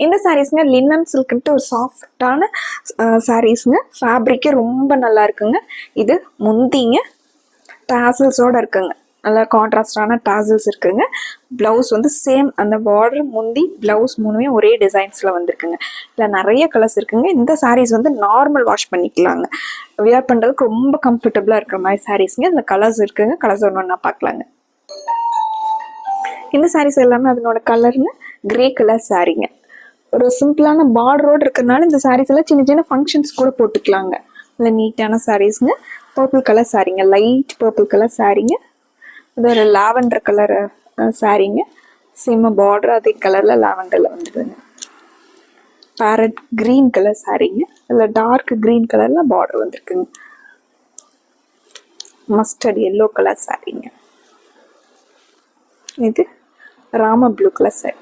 இந்த சாரீஸ்ங்க லினன் சில்க்ன்ட்டு ஒரு சாஃப்டான சாரீஸ்ங்க. ஃபேப்ரிக்கே ரொம்ப நல்லா இருக்குங்க. இது முந்திங்க டாசல்ஸோட இருக்குங்க. நல்லா கான்ட்ராஸ்டான டாசல்ஸ் இருக்குங்க. ப்ளவுஸ் வந்து சேம் அந்த பார்டர் முந்தி ப்ளவுஸ் மூணுமே ஒரே டிசைன்ஸில் வந்துருக்குங்க. இல்லை நிறைய கலர்ஸ் இருக்குங்க. இந்த சாரீஸ் வந்து நார்மல் வாஷ் பண்ணிக்கலாங்க. வியர் பண்ணுறதுக்கு ரொம்ப கம்ஃபர்டபுளாக இருக்கிற மாதிரி சாரீஸ்ங்க. இதில் கலர்ஸ் இருக்குங்க. கலர்ஸ் ஒன்று ஒன்றா பார்க்கலாங்க. இந்த சாரீஸ் எல்லாமே அதனோட கலர்னு கிரே கலர் சாரீங்க. ஒரு சிம்பிளான பார்டரோடு இருக்கிறதுனால இந்த சாரீஸ் எல்லாம் சின்ன சின்ன ஃபங்க்ஷன்ஸ் கூட போட்டுக்கலாங்க. இல்லை நீட்டான சாரீஸ்ங்க. பர்பிள் கலர் சாரீங்க, லைட் பர்பிள் கலர் சாரீங்க. இது ஒரு லாவெண்டர் கலர் சாரீங்க. சேம் பார்டர் அதே கலரில் லாவெண்டரில் வந்துடுதுங்க. பேரட் க்ரீன் கலர் சாரீங்க. இல்லை டார்க் க்ரீன் கலரில் பார்டர் வந்துருக்குங்க. மஸ்டர்ட் எல்லோ கலர் சாரீங்க. இது ராம ப்ளூ கலர் சாரி.